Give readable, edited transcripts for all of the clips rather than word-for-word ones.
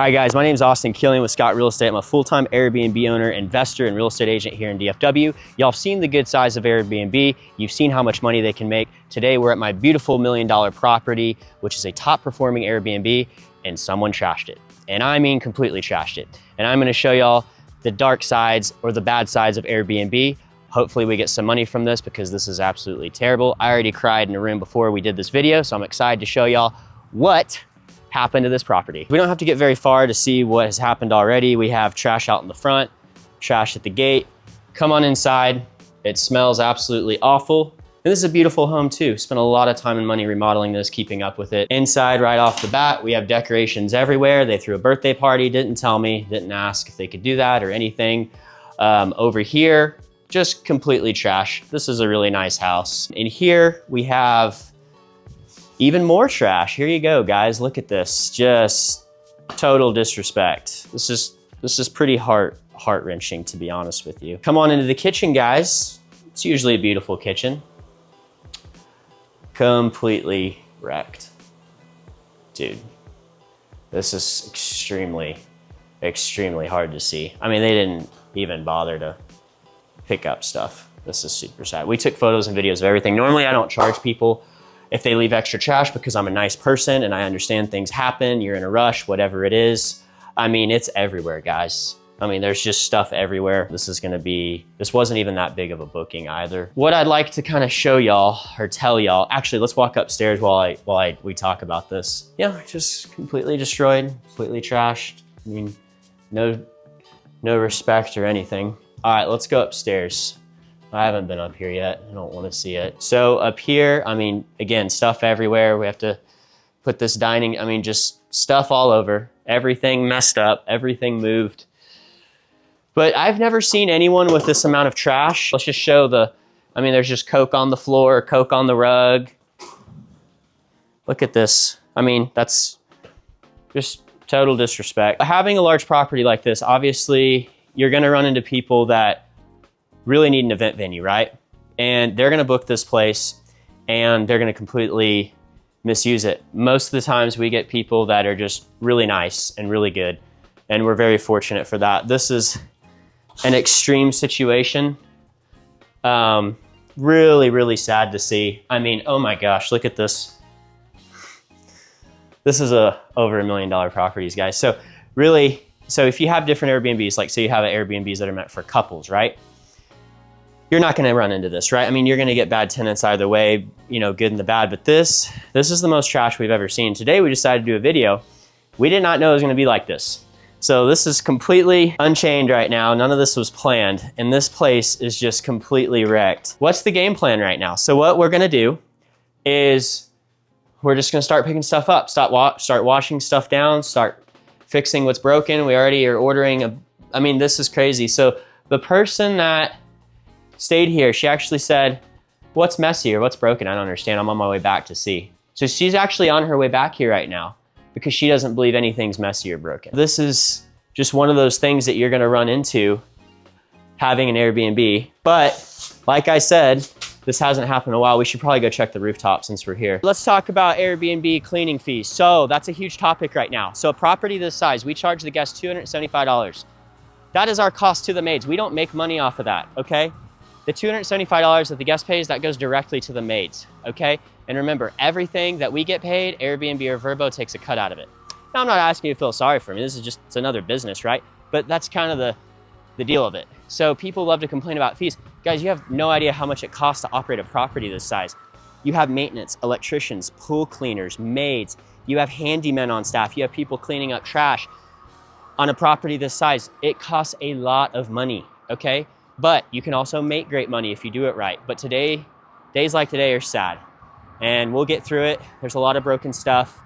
All right, guys, my name is Austin Killian with Scott Real Estate. I'm a full-time Airbnb owner, investor, and real estate agent here in DFW. Y'all have seen the good size of Airbnb. You've seen how much money they can make. Today, we're at my beautiful $1 million property, which is a top-performing Airbnb, and someone trashed it. And I mean completely trashed it. And I'm gonna show y'all the dark sides or the bad sides of Airbnb. Hopefully we get some money from this because this is absolutely terrible. I already cried in a room before we did this video, so I'm excited to show y'all what happened to this property. We don't have to get very far to see what has happened already. We have trash out in the front, trash at the gate. Come on inside. It smells absolutely awful. And this is a beautiful home too. Spent a lot of time and money remodeling this, keeping up with it. Inside, right off the bat, we have decorations everywhere. They threw a birthday party, didn't tell me, didn't ask if they could do that or anything. Over here, just completely trash. This is a really nice house. In here, we have even more trash. Here you go, guys. Look at this. Just total disrespect. This is pretty heart-wrenching, to be honest with you. Come on into the kitchen, guys. It's usually a beautiful kitchen. Completely wrecked. Dude, this is extremely, extremely hard to see. I mean, they didn't even bother to pick up stuff. This is super sad. We took photos and videos of everything. Normally, I don't charge people if they leave extra trash because I'm a nice person and I understand things happen, you're in a rush, whatever it is. I mean, it's everywhere, guys. I mean, there's just stuff everywhere. This wasn't even that big of a booking either. What I'd like to kind of show y'all or tell y'all, actually, let's walk upstairs while we talk about this. Yeah, just completely destroyed, completely trashed. I mean, no respect or anything. All right, let's go upstairs. I haven't been up here yet. I don't want to see it. So up here, I mean, again, stuff everywhere. We have to put this dining, I mean, just stuff all over. Everything messed up, everything moved. But I've never seen anyone with this amount of trash. Let's just show I mean, there's just Coke on the floor, Coke on the rug. Look at this. I mean, that's just total disrespect. Having a large property like this, obviously, you're gonna run into people that really need an event venue, right? And they're gonna book this place and they're gonna completely misuse it. Most of the times we get people that are just really nice and really good, and we're very fortunate for that. This is an extreme situation. Really, really sad to see. I mean, oh my gosh, look at this. This is over $1 million properties, guys. So really, if you have different Airbnbs, like say you have Airbnbs that are meant for couples, right? You're not gonna run into this, right? I mean, you're gonna get bad tenants either way, you know, good and the bad, but this is the most trash we've ever seen. Today, we decided to do a video. We did not know it was gonna be like this. So this is completely unchained right now. None of this was planned, and this place is just completely wrecked. What's the game plan right now? So what we're gonna do is we're just gonna start picking stuff up, start washing stuff down, start fixing what's broken. We already are ordering I mean, this is crazy. So the person that stayed here, she actually said, what's messy or what's broken? I don't understand. I'm on my way back to see. So she's actually on her way back here right now because she doesn't believe anything's messy or broken. This is just one of those things that you're gonna run into having an Airbnb. But like I said, this hasn't happened in a while. We should probably go check the rooftop since we're here. Let's talk about Airbnb cleaning fees. So that's a huge topic right now. So a property this size, we charge the guests $275. That is our cost to the maids. We don't make money off of that, okay? The $275 that the guest pays, that goes directly to the maids, okay? And remember, everything that we get paid, Airbnb or Vrbo takes a cut out of it. Now, I'm not asking you to feel sorry for me. This is just, it's another business, right? But that's kind of the deal of it. So people love to complain about fees. Guys, you have no idea how much it costs to operate a property this size. You have maintenance, electricians, pool cleaners, maids. You have handymen on staff. You have people cleaning up trash. On a property this size, it costs a lot of money, okay? But you can also make great money if you do it right. But today, days like today are sad. And we'll get through it. There's a lot of broken stuff.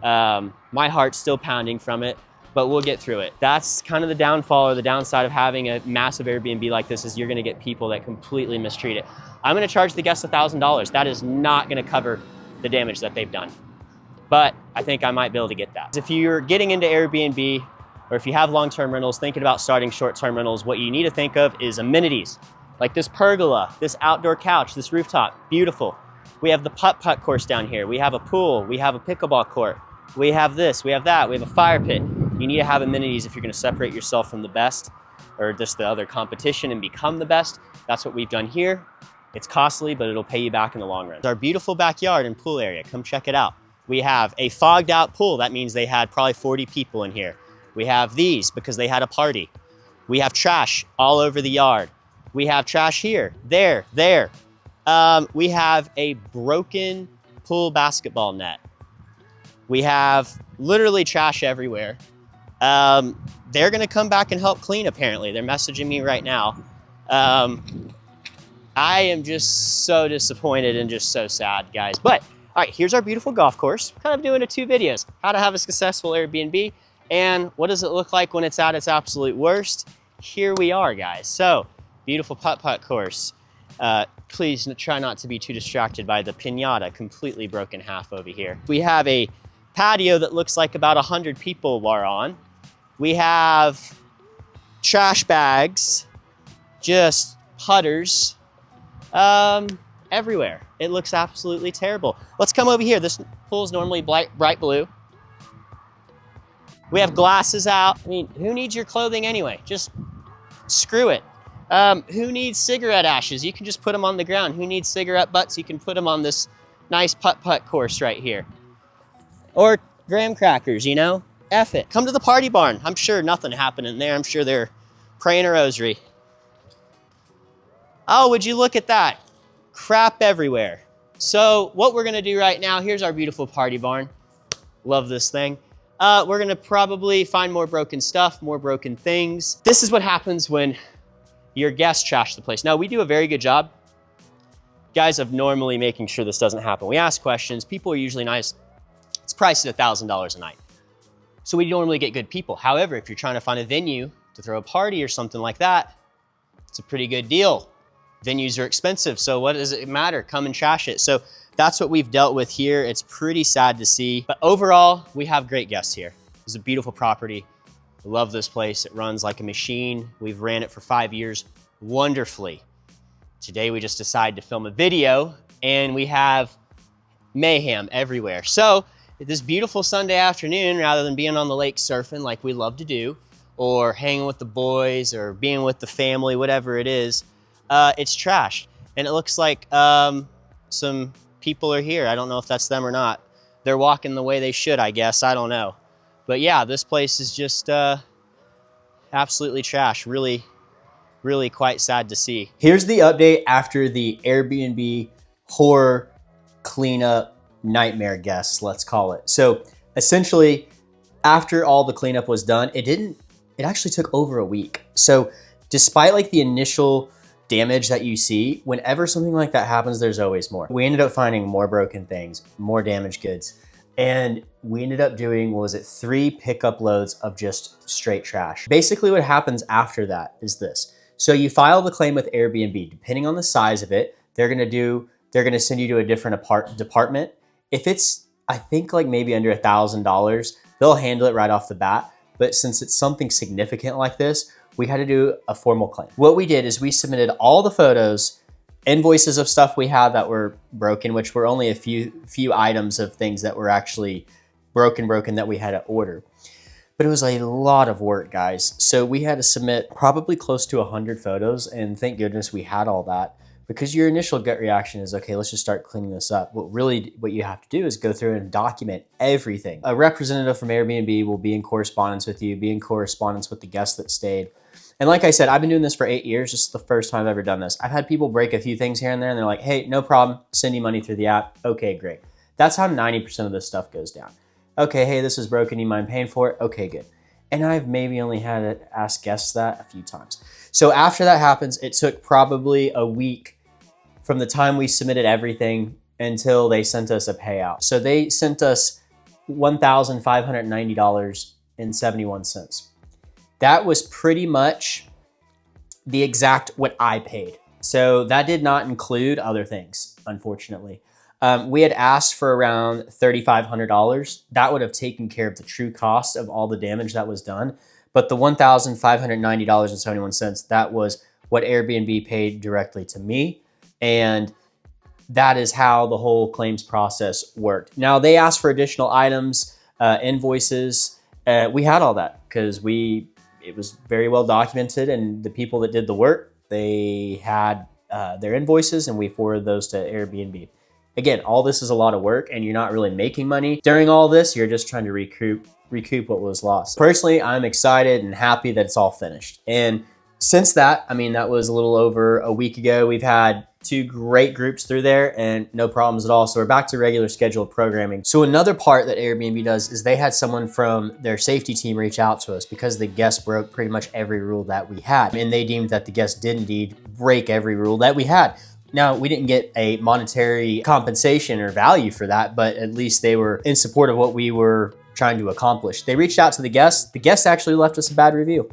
My heart's still pounding from it, but we'll get through it. That's kind of the downfall or the downside of having a massive Airbnb like this is you're gonna get people that completely mistreat it. I'm gonna charge the guests $1,000. That is not gonna cover the damage that they've done. But I think I might be able to get that. If you're getting into Airbnb, or if you have long-term rentals, thinking about starting short-term rentals, what you need to think of is amenities. Like this pergola, this outdoor couch, this rooftop, beautiful. We have the putt-putt course down here. We have a pool, we have a pickleball court. We have this, we have that, we have a fire pit. You need to have amenities if you're gonna separate yourself from the best or just the other competition and become the best. That's what we've done here. It's costly, but it'll pay you back in the long run. It's our beautiful backyard and pool area. Come check it out. We have a fogged out pool. That means they had probably 40 people in here. We have these because they had a party. We have trash all over the yard. We have trash here, there. We have a broken pool basketball net. We have literally trash everywhere. They're gonna come back and help clean, apparently. They're messaging me right now. I am just so disappointed and just so sad, guys. But, all right, here's our beautiful golf course. Kind of doing 2 videos, how to have a successful Airbnb and what does it look like when it's at its absolute worst. Here we are, guys. So, beautiful putt-putt course. Please try not to be too distracted by the piñata, completely broken half over here. We have a patio that looks like about 100 people are on. We have trash bags, just putters, everywhere. It looks absolutely terrible. Let's come over here. This pool is normally bright blue. We have glasses out. I mean, who needs your clothing anyway? Just screw it. Who needs cigarette ashes? You can just put them on the ground. Who needs cigarette butts? You can put them on this nice putt-putt course right here. Or graham crackers, you know? F it. Come to the party barn. I'm sure nothing happened in there. I'm sure they're praying a rosary. Oh, would you look at that? Crap everywhere. So what we're gonna do right now, here's our beautiful party barn. Love this thing. We're gonna probably find more broken stuff, more broken things. This is what happens when your guests trash the place. Now, we do a very good job, guys, of normally making sure this doesn't happen. We ask questions. People are usually nice. It's priced at $1,000 a night. So we normally get good people. However, if you're trying to find a venue to throw a party or something like that, it's a pretty good deal. Venues are expensive, so what does it matter? Come and trash it. So that's what we've dealt with here. It's pretty sad to see, but overall, we have great guests here. It's a beautiful property. I love this place. It runs like a machine. We've ran it for 5 years wonderfully. Today, we just decided to film a video and we have mayhem everywhere. So this beautiful Sunday afternoon, rather than being on the lake surfing like we love to do, or hanging with the boys or being with the family, whatever it is, it's trashed. And it looks like some people are here. I don't know if that's them or not. They're walking the way they should, I guess. I don't know. But yeah, this place is just absolutely trash. Really, really quite sad to see. Here's the update after the Airbnb horror cleanup nightmare guests, let's call it. So essentially, after all the cleanup was done, it actually took over a week. So despite like the initial damage that you see, whenever something like that happens, there's always more. We ended up finding more broken things, more damaged goods. And we ended up doing, what was it, 3 pickup loads of just straight trash. Basically what happens after that is this. So you file the claim with Airbnb. Depending on the size of it, they're gonna send you to a different department. If it's, I think like maybe under $1,000, they'll handle it right off the bat. But since it's something significant like this, we had to do a formal claim. What we did is we submitted all the photos, invoices of stuff we had that were broken, which were only a few items of things that were actually broken that we had to order. But it was a lot of work, guys. So we had to submit probably close to 100 photos, and thank goodness we had all that, because your initial gut reaction is, okay, let's just start cleaning this up. What you have to do is go through and document everything. A representative from Airbnb will be in correspondence with you, be in correspondence with the guests that stayed. And like I said, I've been doing this for 8 years. This is the first time I've ever done this. I've had people break a few things here and there, and they're like, hey, no problem, send you money through the app. Okay, great. That's how 90% of this stuff goes down. Okay, hey, this is broken, you mind paying for it? Okay, good. And I've maybe only had to ask guests that a few times. So after that happens, it took probably a week from the time we submitted everything until they sent us a payout. So they sent us $1,590.71. That was pretty much the exact what I paid. So that did not include other things, unfortunately. We had asked for around $3,500. That would have taken care of the true cost of all the damage that was done. But the $1,590.71, that was what Airbnb paid directly to me. And that is how the whole claims process worked. Now, they asked for additional items, invoices, We had all that because it was very well documented, and the people that did the work, they had their invoices, and we forwarded those to Airbnb. Again, all this is a lot of work, and you're not really making money during all this. You're just trying to recoup what was lost. Personally, I'm excited and happy that it's all finished. And since that, I mean, that was a little over a week ago, we've had 2 great groups through there and no problems at all. So we're back to regular scheduled programming. So another part that Airbnb does is they had someone from their safety team reach out to us because the guest broke pretty much every rule that we had. And they deemed that the guest did indeed break every rule that we had. Now, we didn't get a monetary compensation or value for that, but at least they were in support of what we were trying to accomplish. They reached out to the guests. The guests actually left us a bad review.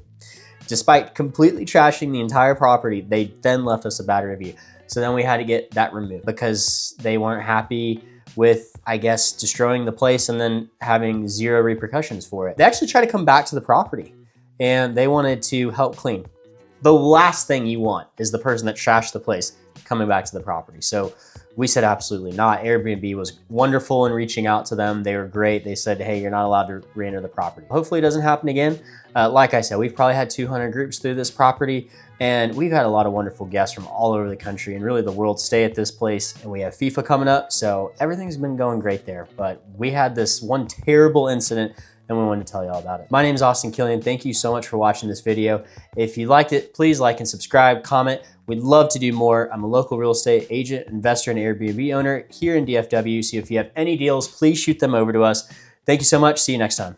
Despite completely trashing the entire property, they then left us a bad review. So then we had to get that removed because they weren't happy with, I guess, destroying the place and then having 0 repercussions for it. They actually tried to come back to the property and they wanted to help clean. The last thing you want is the person that trashed the place coming back to the property. So we said absolutely not. Airbnb was wonderful in reaching out to them. They were great. They said, hey, you're not allowed to re-enter the property. Hopefully it doesn't happen again. Like I said, we've probably had 200 groups through this property, and we've had a lot of wonderful guests from all over the country and really the world stay at this place. And we have FIFA coming up, so everything's been going great there. But we had this one terrible incident and we wanted to tell you all about it. My name is Austin Killian. Thank you so much for watching this video. If you liked it, please like and subscribe, comment. We'd love to do more. I'm a local real estate agent, investor, and Airbnb owner here in DFW. So if you have any deals, please shoot them over to us. Thank you so much. See you next time.